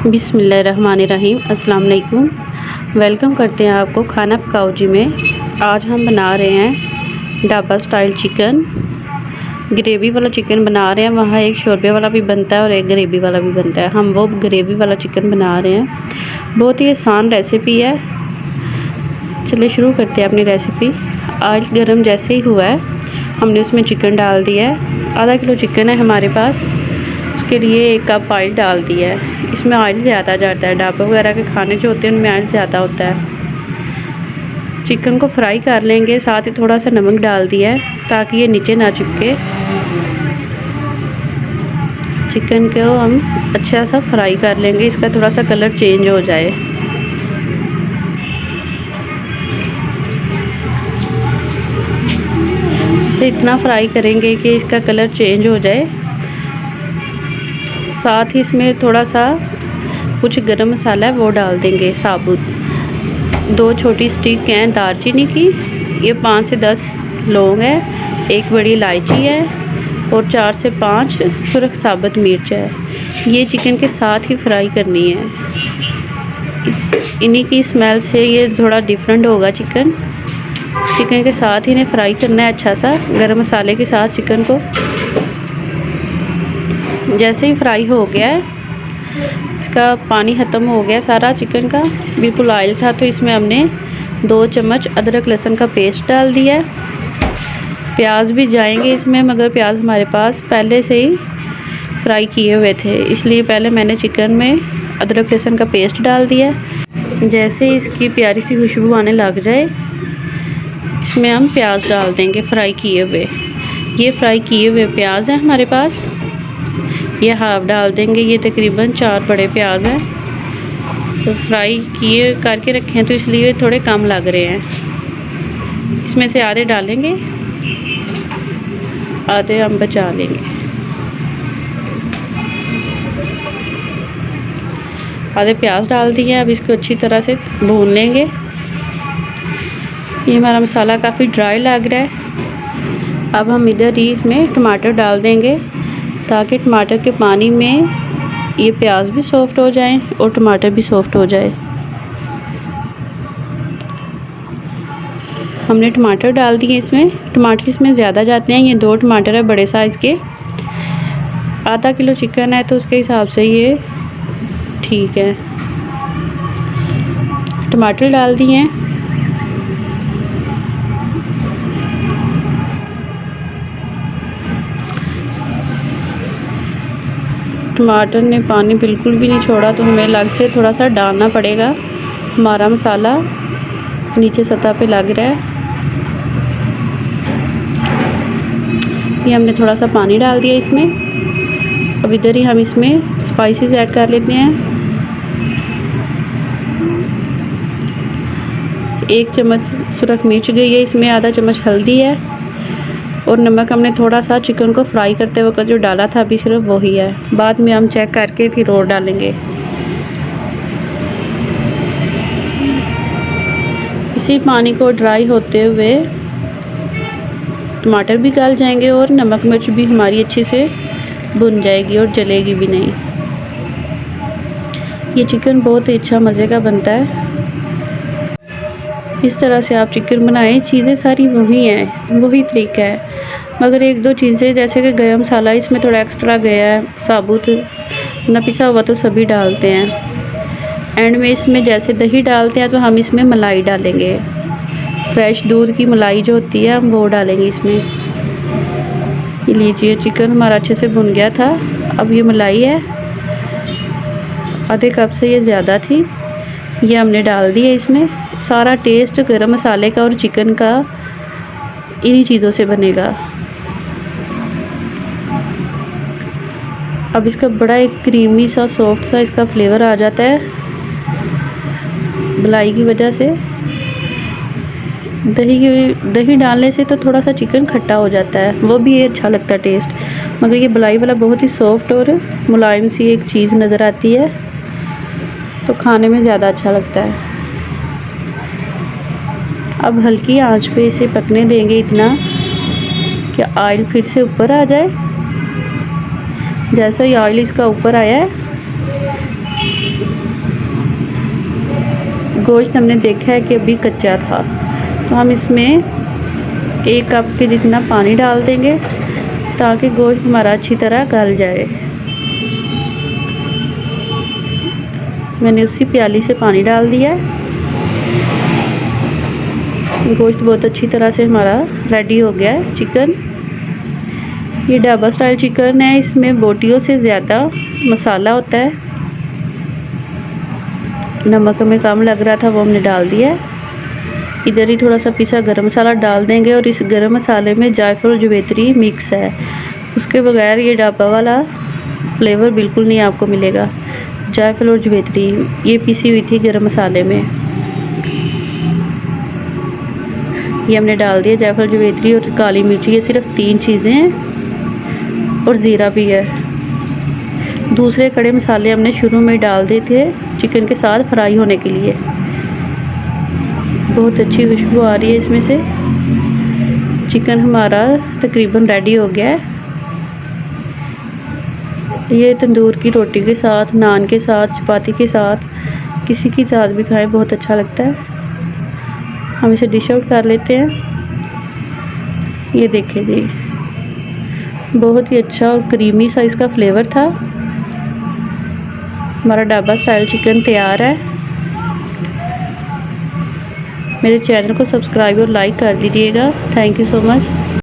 बिस्मिल्लाहिर्रहमानिर्रहीम। अस्सलाम वालेकुम। वेलकम करते हैं आपको खाना पकाओ जी में। आज हम बना रहे हैं ढाबा स्टाइल चिकन, ग्रेवी वाला चिकन बना रहे हैं। वहाँ एक शोरबे वाला भी बनता है और एक ग्रेवी वाला भी बनता है। हम वो ग्रेवी वाला चिकन बना रहे हैं। बहुत ही आसान रेसिपी है। चलिए शुरू करते हैं अपनी रेसिपी। ऑयल गरम जैसे ही हुआ है हमने उसमें चिकन डाल दिया है। आधा किलो चिकन है हमारे पास, उसके लिए 1 कप ऑयल डाल दिया है। इसमें ऑयल ज़्यादा जाता है, ढाबा वगैरह के खाने जो होते हैं उनमें ऑयल ज़्यादा होता है। चिकन को फ्राई कर लेंगे, साथ ही थोड़ा सा नमक डाल दिया है ताकि ये नीचे ना चिपके। चिकन को हम अच्छा सा फ्राई कर लेंगे, इसका थोड़ा सा कलर चेंज हो जाए। इसे इतना फ्राई करेंगे कि इसका कलर चेंज हो जाए। साथ ही इसमें थोड़ा सा कुछ गरम मसाला है वो डाल देंगे साबुत। 2 छोटी स्टिक हैं दालचीनी की, ये 5 से 10 लौंग है, 1 बड़ी इलायची है और 4 से 5 सुरख साबुत मिर्च है। ये चिकन के साथ ही फ्राई करनी है। इन्हीं की स्मेल से ये थोड़ा डिफरेंट होगा चिकन के साथ ही इन्हें फ्राई करना है अच्छा सा गरम मसाले के साथ चिकन को। जैसे ही फ्राई हो गया है, इसका पानी ख़त्म हो गया सारा चिकन का, बिल्कुल ऑयल था, तो इसमें हमने 2 चम्मच अदरक लहसुन का पेस्ट डाल दिया है। प्याज भी जाएंगे इसमें, मगर प्याज हमारे पास पहले से ही फ्राई किए हुए थे, इसलिए पहले मैंने चिकन में अदरक लहसुन का पेस्ट डाल दिया। जैसे इसकी प्यारी सी खुशबू आने लग जाए, इसमें हम प्याज डाल देंगे फ्राई किए हुए। ये फ्राई किए हुए प्याज हैं हमारे पास, ये हाफ डाल देंगे। ये तकरीबन 4 बड़े प्याज हैं, तो फ्राई किए करके रखे हैं तो इसलिए थोड़े कम लग रहे हैं। इसमें से आधे डालेंगे, आधे हम बचा लेंगे। आधे प्याज डाल दिए हैं, अब इसको अच्छी तरह से भून लेंगे। ये हमारा मसाला काफ़ी ड्राई लग रहा है। अब हम इधर ही इसमें टमाटर डाल देंगे ताकि टमाटर के पानी में ये प्याज भी सॉफ्ट हो जाएं और टमाटर भी सॉफ्ट हो जाए। हमने टमाटर डाल दिए इसमें। टमाटर इसमें ज़्यादा जाते हैं, ये 2 टमाटर है बड़े साइज़ के। आधा किलो चिकन है तो उसके हिसाब से ये ठीक है। टमाटर डाल दिए हैं। टमाटर ने पानी बिल्कुल भी नहीं छोड़ा, तो हमें अलग से थोड़ा सा डालना पड़ेगा। हमारा मसाला नीचे सतह पे लग रहा है। ये हमने थोड़ा सा पानी डाल दिया इसमें। अब इधर ही हम इसमें स्पाइसेस ऐड कर लेते हैं। 1 चम्मच सुरख मिर्च गई है इसमें, आधा चम्मच हल्दी है और नमक हमने थोड़ा सा चिकन को फ्राई करते वक्त जो डाला था अभी सिर्फ वही है। बाद में हम चेक करके फिर और डालेंगे। इसी पानी को ड्राई होते हुए टमाटर भी गल जाएंगे और नमक मिर्च भी हमारी अच्छे से भुन जाएगी और जलेगी भी नहीं। ये चिकन बहुत ही अच्छा मज़े का बनता है। इस तरह से आप चिकन बनाएं, चीज़ें सारी वही हैं, वही तरीका है, मगर 1-2 चीज़ें जैसे कि गरम मसाला इसमें थोड़ा एक्स्ट्रा गया है, साबुत ना पिसा हुआ तो सभी डालते हैं। एंड में इसमें जैसे दही डालते हैं तो हम इसमें मलाई डालेंगे, फ्रेश दूध की मलाई जो होती है हम वो डालेंगे इसमें। ये लीजिए चिकन हमारा अच्छे से भुन गया था। अब ये मलाई है, आधे कप से ये ज़्यादा थी, ये हमने डाल दी है इसमें। सारा टेस्ट गरम मसाले का और चिकन का इन्हीं चीज़ों से बनेगा। अब इसका बड़ा एक क्रीमी सा सॉफ्ट सा इसका फ्लेवर आ जाता है मलाई की वजह से। दही डालने से तो थोड़ा सा चिकन खट्टा हो जाता है, वो भी अच्छा लगता है टेस्ट, मगर ये मलाई वाला बहुत ही सॉफ्ट और मुलायम सी एक चीज़ नज़र आती है, तो खाने में ज़्यादा अच्छा लगता है। अब हल्की आंच पे इसे पकने देंगे इतना कि ऑयल फिर से ऊपर आ जाए। जैसा ही ऑयल इसका ऊपर आया है गोश्त हमने देखा है कि अभी कच्चा था, तो हम इसमें 1 कप के जितना पानी डाल देंगे ताकि गोश्त हमारा अच्छी तरह गल जाए। मैंने उसी प्याली से पानी डाल दिया है। गोश्त बहुत अच्छी तरह से हमारा रेडी हो गया है चिकन। ये ढाबा स्टाइल चिकन है, इसमें बोटियों से ज़्यादा मसाला होता है। नमक हमें कम लग रहा था, वो हमने डाल दिया है। इधर ही थोड़ा सा पिसा गरम मसाला डाल देंगे और इस गरम मसाले में जायफल और जवेत्री मिक्स है, उसके बगैर ये ढाबा वाला फ्लेवर बिल्कुल नहीं आपको मिलेगा। जायफल और जवेत्री ये पिसी हुई थी गरम मसाले में, ये हमने डाल दिया। जायफल जवेत्री और काली मिर्ची, ये सिर्फ 3 चीज़ें हैं और ज़ीरा भी है। दूसरे खड़े मसाले हमने शुरू में डाल दिए थे चिकन के साथ फ्राई होने के लिए। बहुत अच्छी खुशबू आ रही है इसमें से। चिकन हमारा तकरीबन रेडी हो गया है। ये तंदूर की रोटी के साथ, नान के साथ, चपाती के साथ, किसी के साथ भी खाएं, बहुत अच्छा लगता है। हम इसे डिश आउट कर लेते हैं। ये देखिए जी, बहुत ही अच्छा और क्रीमी सा इसका फ्लेवर था। हमारा ढाबा स्टाइल चिकन तैयार है। मेरे चैनल को सब्सक्राइब और लाइक कर दीजिएगा। Thank you so much.